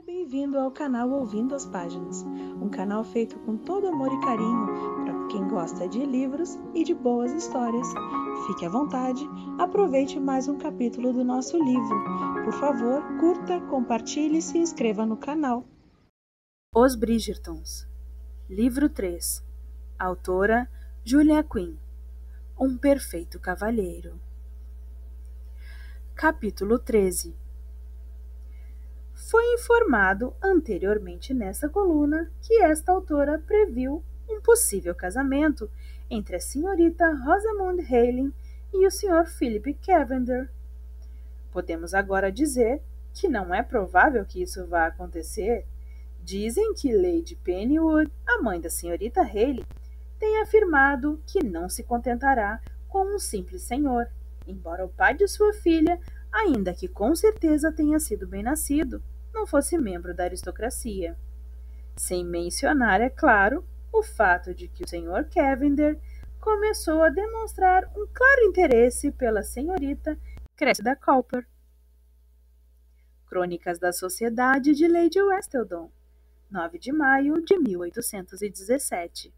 Bem-vindo ao canal Ouvindo as Páginas, um canal feito com todo amor e carinho para quem gosta de livros e de boas histórias. Fique à vontade, aproveite mais um capítulo do nosso livro. Por favor, curta, compartilhe e se inscreva no canal. Os Bridgertons, Livro 3, Autora Julia Quinn, Um Perfeito Cavalheiro. Capítulo 13. Foi informado anteriormente nessa coluna que esta autora previu um possível casamento entre a senhorita Rosamund Hailing e o Sr. Philip Cavender. Podemos agora dizer que não é provável que isso vá acontecer. Dizem que Lady Pennywood, a mãe da senhorita Hailing, tem afirmado que não se contentará com um simples senhor, embora o pai de sua filha, ainda que com certeza tenha sido bem nascido, não fosse membro da aristocracia. Sem mencionar, é claro, o fato de que o Sr. Cavender começou a demonstrar um claro interesse pela senhorita Cressida Cooper. Crônicas da Sociedade de Lady Westenholm, 9 de maio de 1817.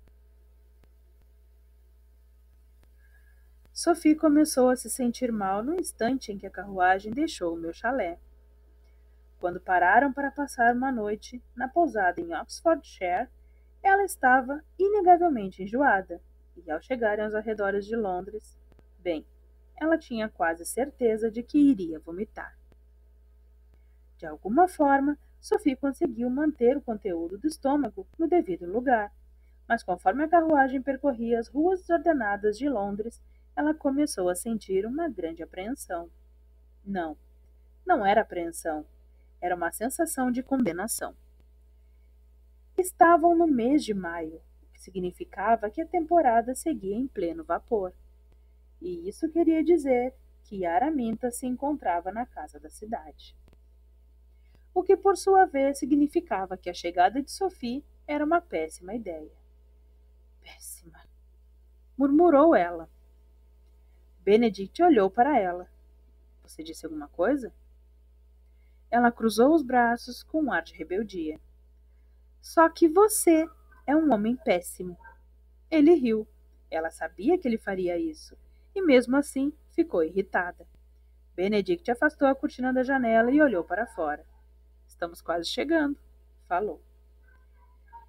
Sophie começou a se sentir mal no instante em que a carruagem deixou o meu chalé. Quando pararam para passar uma noite na pousada em Oxfordshire, ela estava inegavelmente enjoada, e ao chegarem aos arredores de Londres, bem, ela tinha quase certeza de que iria vomitar. De alguma forma, Sophie conseguiu manter o conteúdo do estômago no devido lugar, mas conforme a carruagem percorria as ruas desordenadas de Londres, ela começou a sentir uma grande apreensão. Não era apreensão. Era uma sensação de condenação. Estavam no mês de maio, o que significava que a temporada seguia em pleno vapor. E isso queria dizer que Araminta se encontrava na casa da cidade. O que, por sua vez, significava que a chegada de Sophie era uma péssima ideia. Péssima, murmurou ela. Benedict olhou para ela. Você disse alguma coisa? Ela cruzou os braços com um ar de rebeldia. Só que você é um homem péssimo. Ele riu. Ela sabia que ele faria isso, e mesmo assim ficou irritada. Benedict afastou a cortina da janela e olhou para fora. Estamos quase chegando, falou.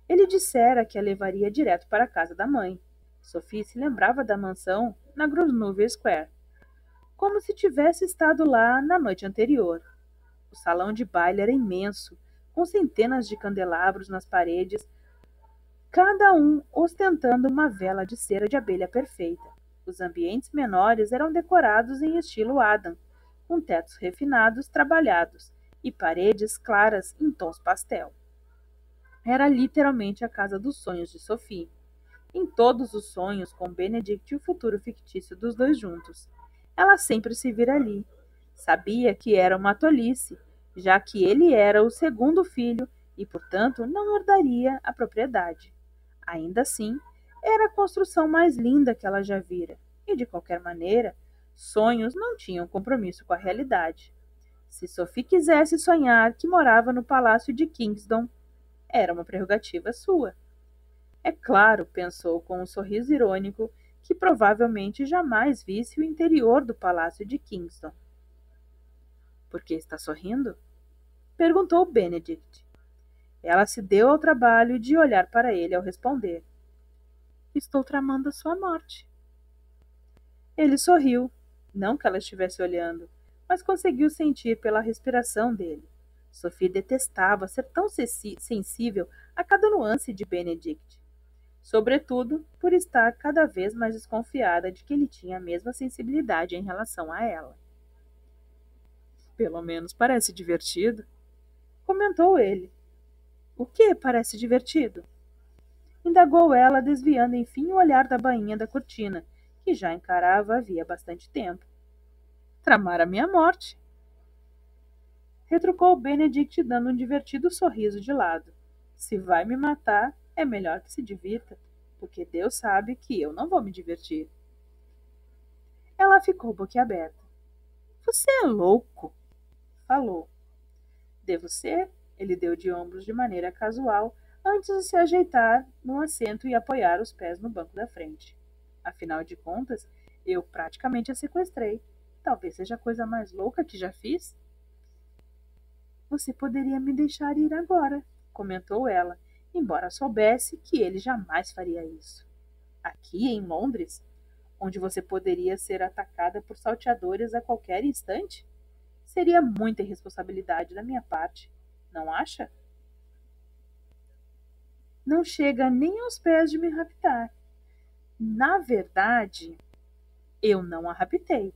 Ele dissera que a levaria direto para a casa da mãe. Sophie se lembrava da mansão na Grosvenor Square, como se tivesse estado lá na noite anterior. O salão de baile era imenso, com centenas de candelabros nas paredes, cada um ostentando uma vela de cera de abelha perfeita. Os ambientes menores eram decorados em estilo Adam, com tetos refinados trabalhados e paredes claras em tons pastel. Era literalmente a casa dos sonhos de Sophie. Em todos os sonhos, com Benedict e o futuro fictício dos dois juntos, ela sempre se vira ali. Sabia que era uma tolice, já que ele era o segundo filho e, portanto, não herdaria a propriedade. Ainda assim, era a construção mais linda que ela já vira, e, de qualquer maneira, sonhos não tinham compromisso com a realidade. Se Sophie quisesse sonhar que morava no palácio de Kingsdown, era uma prerrogativa sua. É claro, pensou com um sorriso irônico, que provavelmente jamais visse o interior do palácio de Kingsdown. Por que está sorrindo? Perguntou Benedict. Ela se deu ao trabalho de olhar para ele ao responder. Estou tramando a sua morte. Ele sorriu, não que ela estivesse olhando, mas conseguiu sentir pela respiração dele. Sophie detestava ser tão sensível a cada nuance de Benedict, sobretudo por estar cada vez mais desconfiada de que ele tinha a mesma sensibilidade em relação a ela. Pelo menos parece divertido, comentou ele. O que parece divertido? Indagou ela, desviando enfim o olhar da bainha da cortina, que já encarava havia bastante tempo. Tramar a minha morte. Retrucou Benedict, dando um divertido sorriso de lado. Se vai me matar, é melhor que se divirta, porque Deus sabe que eu não vou me divertir. Ela ficou boquiaberta. Você é louco, falou. Devo ser? Ele deu de ombros de maneira casual antes de se ajeitar no assento e apoiar os pés no banco da frente. Afinal de contas, eu praticamente a sequestrei. Talvez seja a coisa mais louca que já fiz. Você poderia me deixar ir agora, comentou ela, embora soubesse que ele jamais faria isso. Aqui em Londres, onde você poderia ser atacada por salteadores a qualquer instante? Seria muita irresponsabilidade da minha parte, não acha? Não chega nem aos pés de me raptar. Na verdade, eu não a raptei,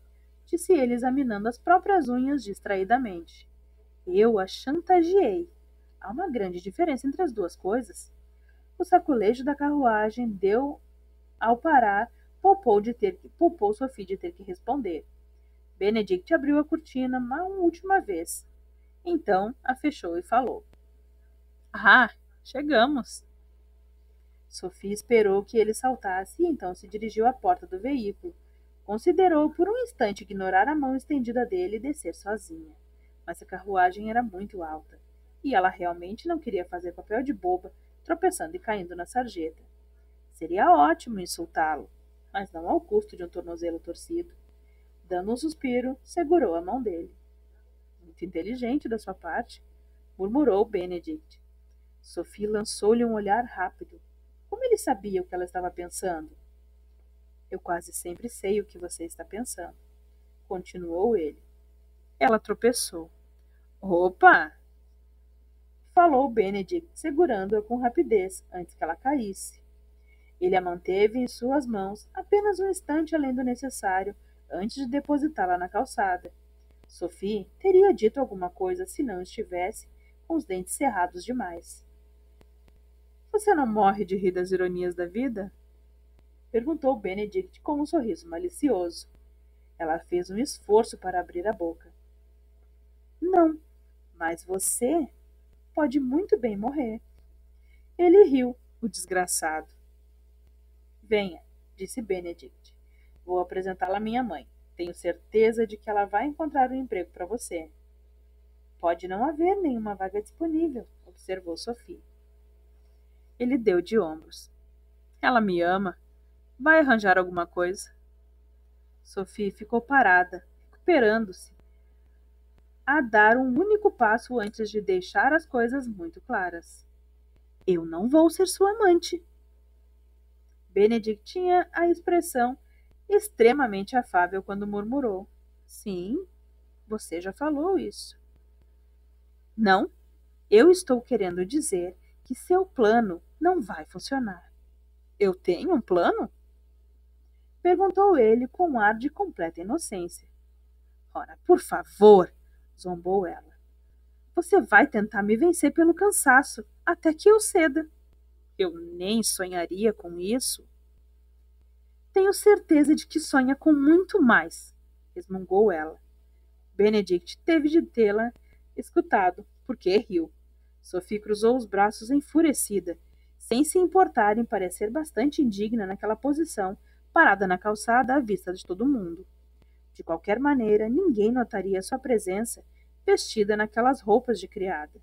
disse ele examinando as próprias unhas distraidamente. Eu a chantageei. Há uma grande diferença entre as duas coisas. O saculejo da carruagem deu ao parar, poupou Sophie de ter que responder. Benedict abriu a cortina uma última vez. Então a fechou e falou. Ah, chegamos. Sophie esperou que ele saltasse e então se dirigiu à porta do veículo. Considerou por um instante ignorar a mão estendida dele e descer sozinha. Mas a carruagem era muito alta, e ela realmente não queria fazer papel de boba, tropeçando e caindo na sarjeta. Seria ótimo insultá-lo, mas não ao custo de um tornozelo torcido. Dando um suspiro, segurou a mão dele. Muito inteligente da sua parte, murmurou Benedict. Sophie lançou-lhe um olhar rápido. Como ele sabia o que ela estava pensando? Eu quase sempre sei o que você está pensando, continuou ele. Ela tropeçou. Opa! Falou Benedict, segurando-a com rapidez antes que ela caísse. Ele a manteve em suas mãos apenas um instante além do necessário antes de depositá-la na calçada. Sophie teria dito alguma coisa se não estivesse com os dentes cerrados demais. Você não morre de rir das ironias da vida? Perguntou Benedict com um sorriso malicioso. Ela fez um esforço para abrir a boca. Não, mas você pode muito bem morrer. Ele riu, o desgraçado. Venha, disse Benedict. Vou apresentá-la à minha mãe. Tenho certeza de que ela vai encontrar um emprego para você. Pode não haver nenhuma vaga disponível, observou Sophie. Ele deu de ombros. Ela me ama. Vai arranjar alguma coisa. Sophie ficou parada, recuperando-se, a dar um único passo antes de deixar as coisas muito claras. Eu não vou ser sua amante. Benedict tinha a expressão extremamente afável quando murmurou. Sim, você já falou isso. Não, eu estou querendo dizer que seu plano não vai funcionar. Eu tenho um plano? Perguntou ele com um ar de completa inocência. Ora, por favor, zombou ela. Você vai tentar me vencer pelo cansaço, até que eu ceda. Eu nem sonharia com isso. Tenho certeza de que sonha com muito mais, resmungou ela. Benedict teve de tê-la escutado, porque riu. Sophie cruzou os braços enfurecida, sem se importar em parecer bastante indigna naquela posição, parada na calçada à vista de todo mundo. De qualquer maneira, ninguém notaria sua presença vestida naquelas roupas de criada.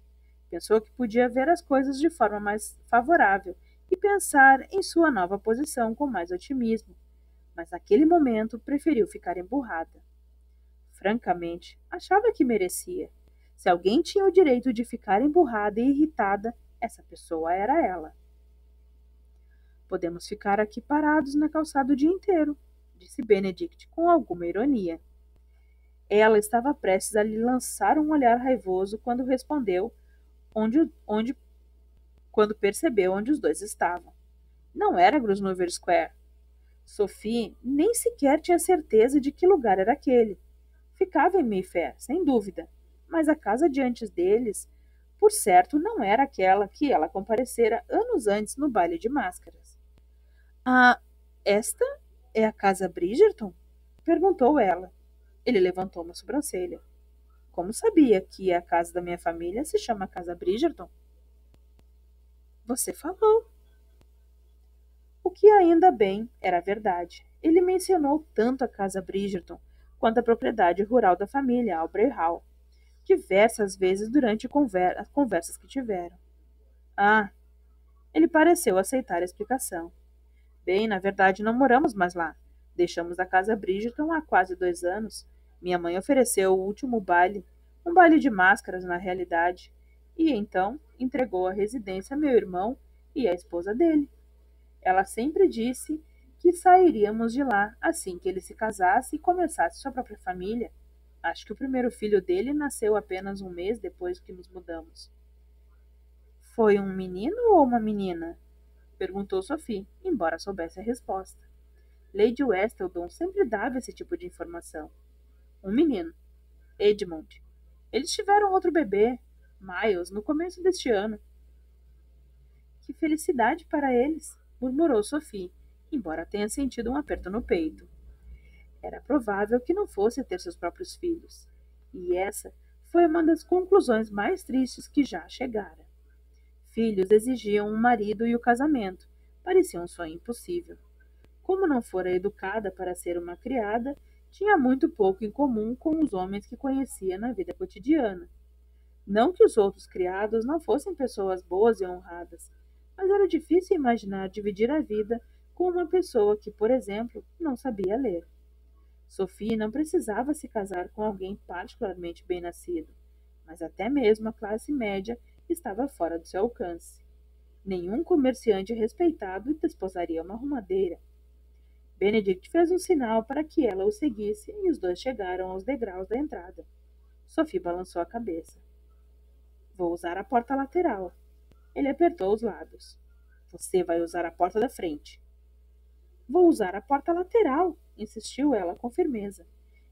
Pensou que podia ver as coisas de forma mais favorável e pensar em sua nova posição com mais otimismo, mas naquele momento preferiu ficar emburrada. Francamente, achava que merecia. Se alguém tinha o direito de ficar emburrada e irritada, essa pessoa era ela. Podemos ficar aqui parados na calçada o dia inteiro, disse Benedict com alguma ironia. Ela estava prestes a lhe lançar um olhar raivoso quando quando percebeu onde os dois estavam. Não era Grosvenor Square. Sophie nem sequer tinha certeza de que lugar era aquele. Ficava em Mayfair, sem dúvida, mas a casa diante deles, por certo, não era aquela que ela comparecera anos antes no baile de máscaras. Ah, esta é a casa Bridgerton? Perguntou ela. Ele levantou uma sobrancelha. Como sabia que a casa da minha família se chama Casa Bridgerton? Você falou. O que ainda bem era verdade. Ele mencionou tanto a Casa Bridgerton quanto a propriedade rural da família, Aubrey Hall. diversas vezes durante as conversas que tiveram. Ah, ele pareceu aceitar a explicação. Bem, na verdade, não moramos mais lá. Deixamos a casa Bridgerton há quase 2 anos. Minha mãe ofereceu o último baile, um baile de máscaras na realidade, e então entregou a residência a meu irmão e à esposa dele. Ela sempre disse que sairíamos de lá assim que ele se casasse e começasse sua própria família. Acho que o primeiro filho dele nasceu apenas um mês depois que nos mudamos. Foi um menino ou uma menina? Perguntou Sophie, embora soubesse a resposta. Lady Westleton sempre dava esse tipo de informação. Um menino, Edmund. Eles tiveram outro bebê, Miles, no começo deste ano. Que felicidade para eles, murmurou Sophie, embora tenha sentido um aperto no peito. Era provável que não fosse ter seus próprios filhos, e essa foi uma das conclusões mais tristes que já chegara. Filhos exigiam um marido e o casamento. Parecia um sonho impossível. Como não fora educada para ser uma criada, tinha muito pouco em comum com os homens que conhecia na vida cotidiana. Não que os outros criados não fossem pessoas boas e honradas, mas era difícil imaginar dividir a vida com uma pessoa que, por exemplo, não sabia ler. Sophie não precisava se casar com alguém particularmente bem-nascido, mas até mesmo a classe média estava fora do seu alcance. Nenhum comerciante respeitado desposaria uma arrumadeira. Benedict fez um sinal para que ela o seguisse e os dois chegaram aos degraus da entrada. Sophie balançou a cabeça. Vou usar a porta lateral. Ele apertou os lábios. Você vai usar a porta da frente. Vou usar a porta lateral, insistiu ela com firmeza.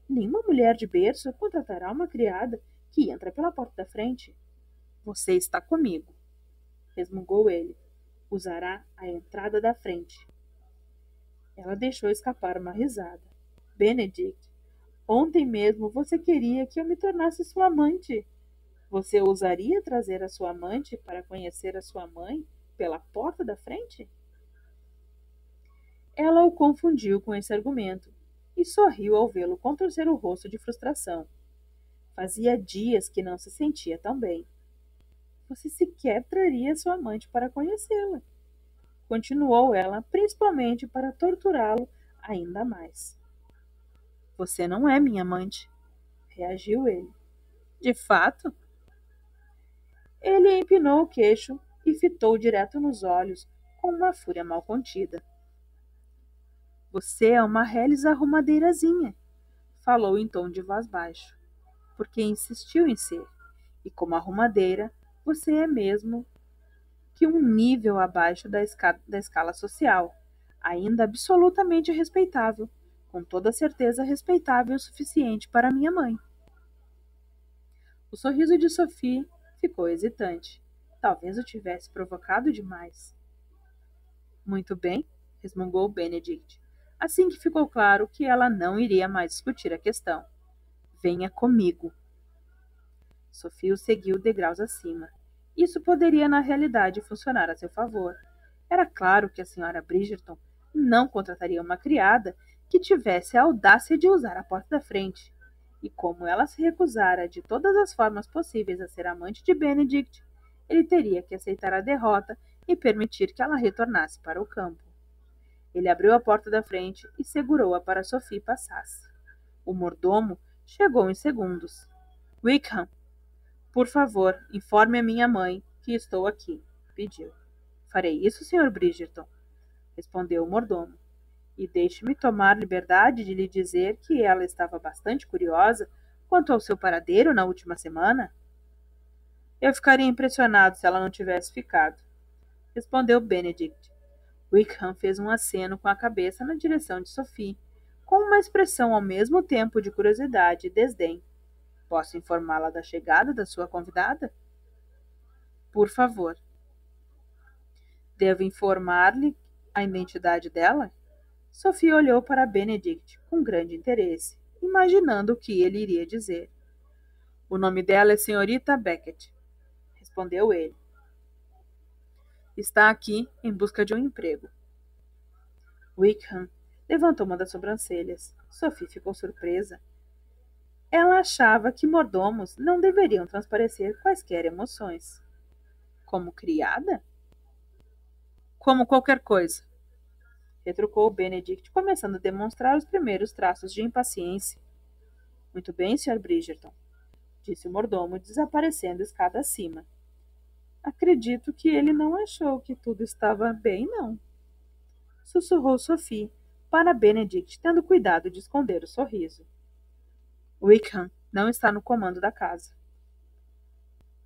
Nenhuma mulher de berço contratará uma criada que entra pela porta da frente. Você está comigo, resmungou ele. Usará a entrada da frente. Ela deixou escapar uma risada. Benedict, ontem mesmo você queria que eu me tornasse sua amante. Você ousaria trazer a sua amante para conhecer a sua mãe pela porta da frente? Ela o confundiu com esse argumento e sorriu ao vê-lo contorcer o rosto de frustração. Fazia dias que não se sentia tão bem. Você sequer traria sua amante para conhecê-la. Continuou ela, principalmente para torturá-lo ainda mais. Você não é minha amante, reagiu ele. De fato? Ele empinou o queixo e fitou direto nos olhos com uma fúria mal contida. Você é uma reles arrumadeirazinha, falou em tom de voz baixo, porque insistiu em ser, e como arrumadeira, você é mesmo que um nível abaixo da escala social, ainda absolutamente respeitável, com toda certeza respeitável o suficiente para minha mãe. O sorriso de Sophie ficou hesitante. Talvez o tivesse provocado demais. Muito bem, resmungou Benedict, assim que ficou claro que ela não iria mais discutir a questão. Venha comigo. Sophie o seguiu degraus acima. Isso poderia, na realidade, funcionar a seu favor. Era claro que a senhora Bridgerton não contrataria uma criada que tivesse a audácia de usar a porta da frente. E como ela se recusara de todas as formas possíveis a ser amante de Benedict, ele teria que aceitar a derrota e permitir que ela retornasse para o campo. Ele abriu a porta da frente e segurou-a para Sophie passasse. O mordomo chegou em segundos. Wickham, por favor, informe a minha mãe que estou aqui, pediu. Farei isso, Sr. Bridgerton, respondeu o mordomo. E deixe-me tomar liberdade de lhe dizer que ela estava bastante curiosa quanto ao seu paradeiro na última semana. Eu ficaria impressionado se ela não tivesse ficado, respondeu Benedict. Wickham fez um aceno com a cabeça na direção de Sophie, com uma expressão ao mesmo tempo de curiosidade e desdém. Posso informá-la da chegada da sua convidada? Por favor. Devo informar-lhe a identidade dela? Sophie olhou para Benedict com grande interesse, imaginando o que ele iria dizer. O nome dela é Senhorita Beckett, respondeu ele. Está aqui em busca de um emprego. Wickham levantou uma das sobrancelhas. Sophie ficou surpresa. Ela achava que mordomos não deveriam transparecer quaisquer emoções. Como criada? Como qualquer coisa, retrucou Benedict, começando a demonstrar os primeiros traços de impaciência. Muito bem, Sr. Bridgerton, disse o mordomo, desaparecendo escada acima. Acredito que ele não achou que tudo estava bem, não. Sussurrou Sophie para Benedict, tendo cuidado de esconder o sorriso. Wickham não está no comando da casa.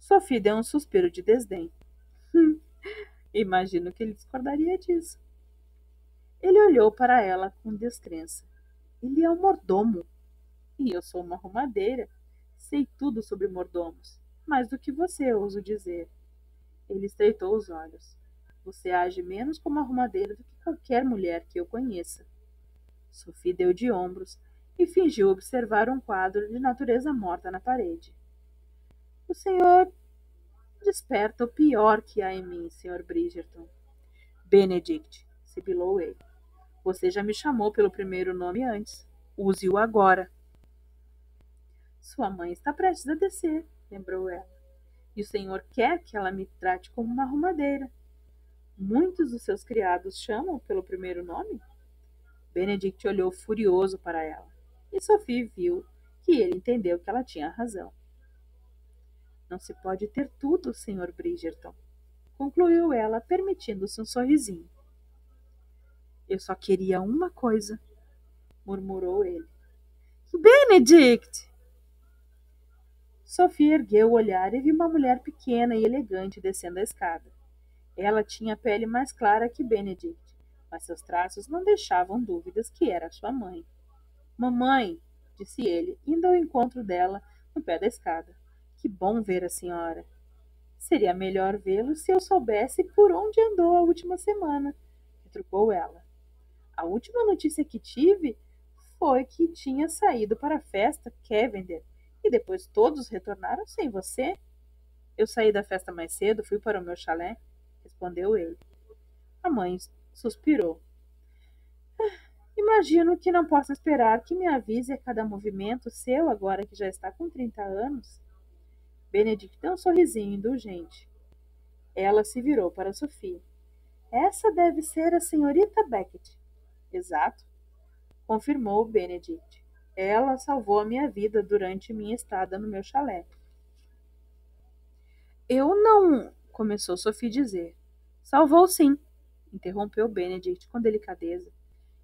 Sophie deu um suspiro de desdém. Imagino que ele discordaria disso. Ele olhou para ela com descrença. Ele é um mordomo. E eu sou uma arrumadeira. Sei tudo sobre mordomos. Mais do que você, ouso dizer. Ele estreitou os olhos. Você age menos como arrumadeira do que qualquer mulher que eu conheça. Sophie deu de ombros e fingiu observar um quadro de natureza morta na parede. O senhor desperta o pior que há em mim, Sr. Bridgerton. Benedict, sibilou ele. Você já me chamou pelo primeiro nome antes. Use-o agora. Sua mãe está prestes a descer, lembrou ela. E o senhor quer que ela me trate como uma arrumadeira. Muitos dos seus criados chamam pelo primeiro nome? Benedict olhou furioso para ela. E Sophie viu que ele entendeu que ela tinha razão. Não se pode ter tudo, Sr. Bridgerton, concluiu ela, permitindo-se um sorrisinho. Eu só queria uma coisa, murmurou ele. Benedict! Sophie ergueu o olhar e viu uma mulher pequena e elegante descendo a escada. Ela tinha a pele mais clara que Benedict, mas seus traços não deixavam dúvidas que era sua mãe. Mamãe, disse ele, indo ao encontro dela no pé da escada. Que bom ver a senhora. Seria melhor vê-lo se eu soubesse por onde andou a última semana, retrucou ela. A última notícia que tive foi que tinha saído para a festa Cavender e depois todos retornaram sem você. Eu saí da festa mais cedo, fui para o meu chalé, respondeu ele. A mãe suspirou. Imagino que não possa esperar que me avise a cada movimento seu agora que já está com 30 anos. Benedict deu um sorrisinho indulgente. Ela se virou para Sophie. Essa deve ser a senhorita Beckett. Exato, confirmou Benedict. Ela salvou a minha vida durante minha estada no meu chalé. Eu não... começou Sophie a dizer. Salvou sim, interrompeu Benedict com delicadeza.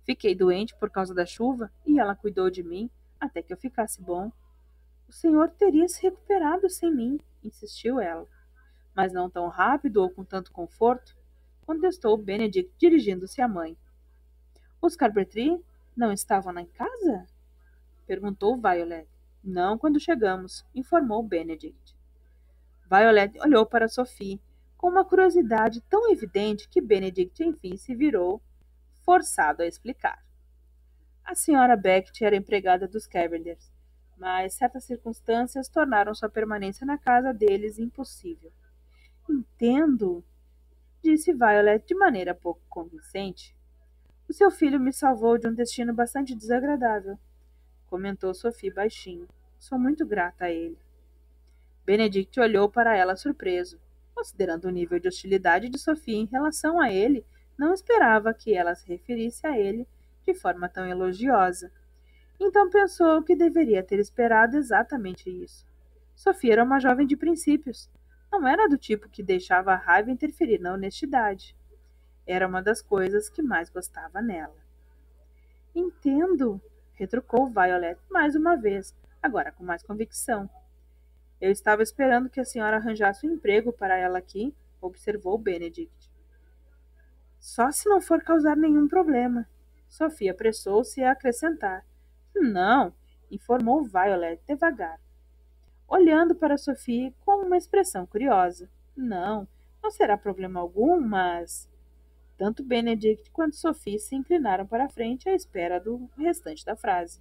Fiquei doente por causa da chuva e ela cuidou de mim até que eu ficasse bom. O senhor teria se recuperado sem mim, insistiu ela. Mas não tão rápido ou com tanto conforto, contestou Benedict dirigindo-se à mãe. Os Carpentry não estavam em casa? Perguntou Violet. Não quando chegamos, informou Benedict. Violet olhou para Sophie com uma curiosidade tão evidente que Benedict enfim se virou, forçado a explicar. A senhora Beckett era empregada dos Cavenders, mas certas circunstâncias tornaram sua permanência na casa deles impossível. Entendo, disse Violet de maneira pouco convincente. O seu filho me salvou de um destino bastante desagradável, comentou Sophie baixinho. Sou muito grata a ele. Benedict olhou para ela surpreso. Considerando o nível de hostilidade de Sophie em relação a ele, não esperava que ela se referisse a ele de forma tão elogiosa. Então pensou que deveria ter esperado exatamente isso. Sophie era uma jovem de princípios. Não era do tipo que deixava a raiva interferir na honestidade. Era uma das coisas que mais gostava nela. Entendo, retrucou Violet mais uma vez, agora com mais convicção. Eu estava esperando que a senhora arranjasse um emprego para ela aqui, observou Benedict. Só se não for causar nenhum problema. Sophie apressou-se a acrescentar. Não, informou Violet devagar, olhando para Sophie com uma expressão curiosa. Não será problema algum, mas... Tanto Benedict quanto Sophie se inclinaram para a frente à espera do restante da frase.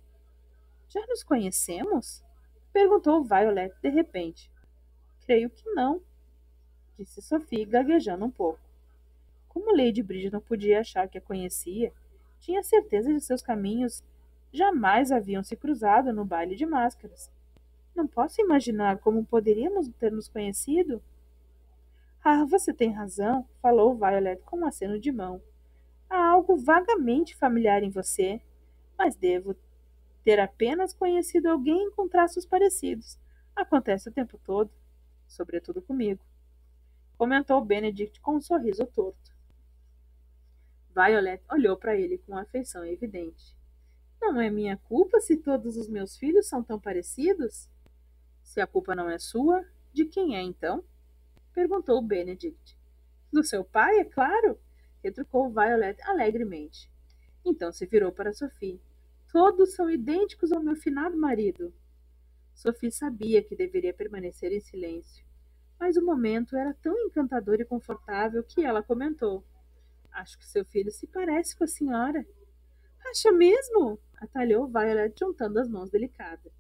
Já nos conhecemos? Perguntou Violet de repente. Creio que não, disse Sophie, gaguejando um pouco. Como Lady Bridget não podia achar que a conhecia, tinha certeza de seus caminhos jamais haviam se cruzado no baile de máscaras. Não posso imaginar como poderíamos ter nos conhecido. Ah, você tem razão, falou Violet com um aceno de mão. Há algo vagamente familiar em você, mas devo ter apenas conhecido alguém com traços parecidos. Acontece o tempo todo, sobretudo comigo, comentou Benedict com um sorriso torto. Violet olhou para ele com afeição evidente. Não é minha culpa se todos os meus filhos são tão parecidos? Se a culpa não é sua, de quem é então? Perguntou Benedict. Do seu pai, é claro, retrucou Violet alegremente. Então se virou para Sophie. Todos são idênticos ao meu finado marido. Sophie sabia que deveria permanecer em silêncio, mas o momento era tão encantador e confortável que ela comentou. Acho que seu filho se parece com a senhora. Acha mesmo? Atalhou Violet juntando as mãos delicadas.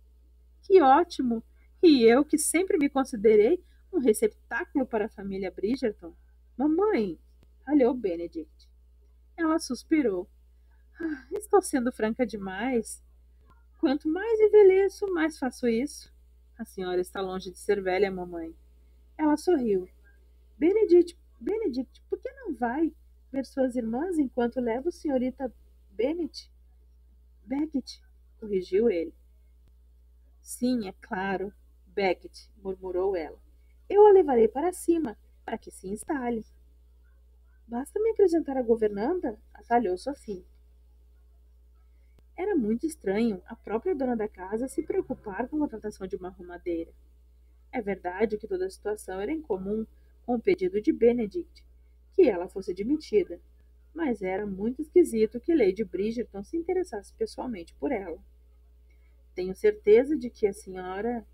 Que ótimo! E eu, que sempre me considerei um receptáculo para a família Bridgerton. Mamãe! Ralhou Benedict. Ela suspirou. Ah, estou sendo franca demais. Quanto mais envelheço, mais faço isso. A senhora está longe de ser velha, mamãe. Ela sorriu. Benedict, por que não vai ver suas irmãs enquanto leva o senhorita Beckett, corrigiu ele. Sim, é claro, Beckett, murmurou ela. Eu a levarei para cima, para que se instale. Basta me apresentar a governanta, atalhou Sophie. Era muito estranho a própria dona da casa se preocupar com a contratação de uma arrumadeira. É verdade que toda a situação era incomum com o pedido de Benedict, que ela fosse admitida, mas era muito esquisito que Lady Bridgerton se interessasse pessoalmente por ela. Tenho certeza de que a senhora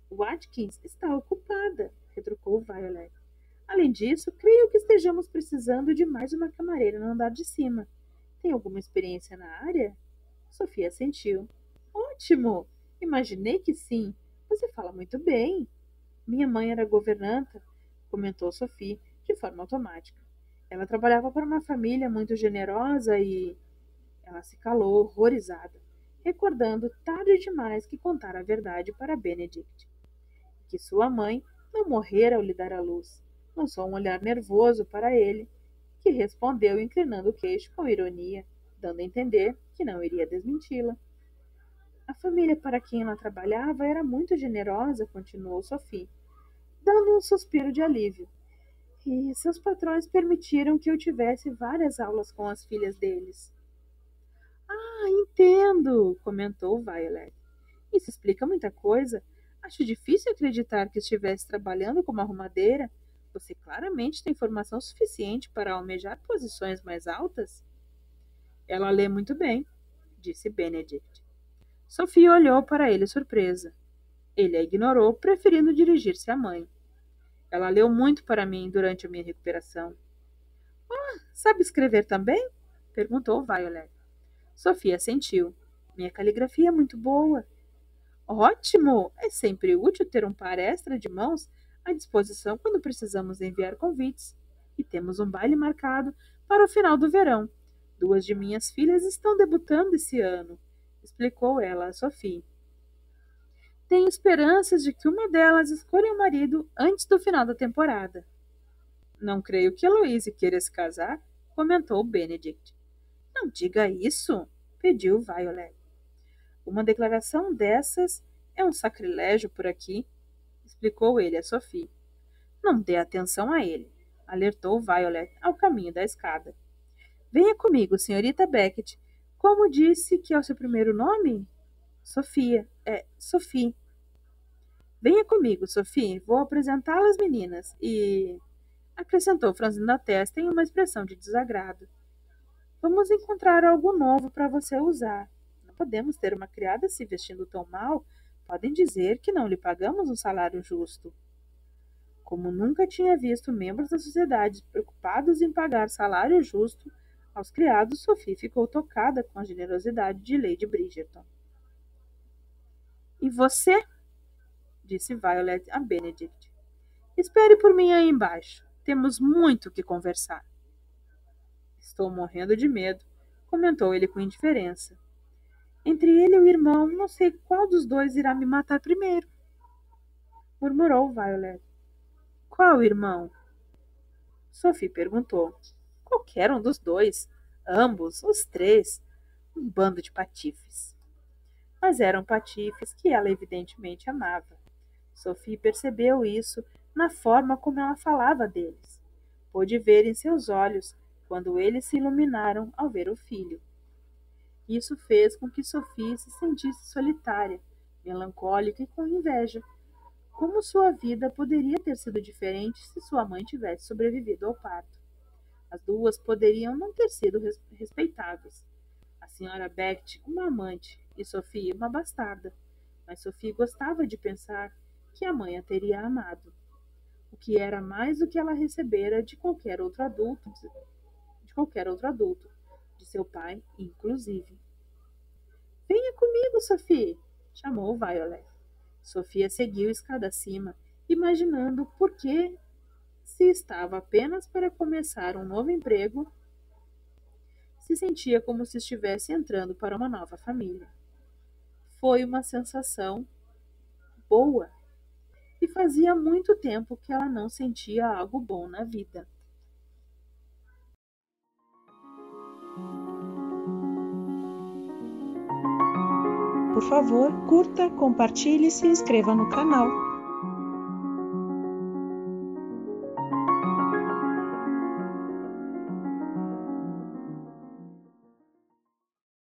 Watkins está ocupada, retrucou Violet. Além disso, creio que estejamos precisando de mais uma camareira no andar de cima. Tem alguma experiência na área? Sofia assentiu. Ótimo! Imaginei que sim. Você fala muito bem. Minha mãe era governanta, comentou Sophie, de forma automática. Ela trabalhava para uma família muito generosa e... Ela se calou, horrorizada, recordando tarde demais que contara a verdade para Benedict. Que sua mãe não morrera ao lhe dar à luz. Lançou um olhar nervoso para ele, que respondeu inclinando o queixo com ironia, dando a entender que não iria desmenti-la. A família para quem ela trabalhava era muito generosa, continuou Sophie, dando um suspiro de alívio. E seus patrões permitiram que eu tivesse várias aulas com as filhas deles. Ah, entendo, comentou Violet. Isso explica muita coisa. Acho difícil acreditar que estivesse trabalhando como arrumadeira. Você claramente tem formação suficiente para almejar posições mais altas? Ela lê muito bem, disse Benedict. Sophie olhou para ele surpresa. Ele a ignorou, preferindo dirigir-se à mãe. Ela leu muito para mim durante a minha recuperação. Ah, sabe escrever também? Perguntou Violet. Sophie assentiu. Minha caligrafia é muito boa. Ótimo! É sempre útil ter um par extra de mãos à disposição quando precisamos enviar convites. E temos um baile marcado para o final do verão. 2 de minhas filhas estão debutando esse ano, explicou ela a Sophie. Tenho esperanças de que uma delas escolha um marido antes do final da temporada. Não creio que Heloise queira se casar, comentou Benedict. Não diga isso, pediu Violet. Uma declaração dessas é um sacrilégio por aqui, explicou ele a Sophie. Não dê atenção a ele, alertou Violet ao caminho da escada. Venha comigo, senhorita Beckett. Como disse que é o seu primeiro nome? Sophie. Venha comigo, Sophie. Vou apresentá-la às meninas. E... acrescentou, franzindo a testa em uma expressão de desagrado. Vamos encontrar algo novo para você usar. Não podemos ter uma criada se vestindo tão mal. Podem dizer que não lhe pagamos um salário justo. Como nunca tinha visto membros da sociedade preocupados em pagar salário justo aos criados, Sophie ficou tocada com a generosidade de Lady Bridgerton. E você? Disse Violet a Benedict. Espere por mim aí embaixo. Temos muito que conversar. Estou morrendo de medo, comentou ele com indiferença. Entre ele e o irmão, não sei qual dos dois irá me matar primeiro, murmurou Violet. Qual irmão? Sophie perguntou. Qualquer um dos dois, ambos, os três, um bando de patifes. Mas eram patifes que ela evidentemente amava. Sophie percebeu isso na forma como ela falava deles. Pôde ver em seus olhos quando eles se iluminaram ao ver o filho. Isso fez com que Sophie se sentisse solitária, melancólica e com inveja. Como sua vida poderia ter sido diferente se sua mãe tivesse sobrevivido ao parto? As duas poderiam não ter sido respeitáveis. A senhora Becht, uma amante, e Sophie, uma bastarda. Mas Sophie gostava de pensar que a mãe a teria amado, o que era mais do que ela recebera de qualquer outro adulto, de seu pai, inclusive. Venha comigo, Sophie, chamou Violet. Sofia seguiu escada acima, imaginando por que, se estava apenas para começar um novo emprego, se sentia como se estivesse entrando para uma nova família. Foi uma sensação boa, e fazia muito tempo que ela não sentia algo bom na vida. Por favor, curta, compartilhe e se inscreva no canal.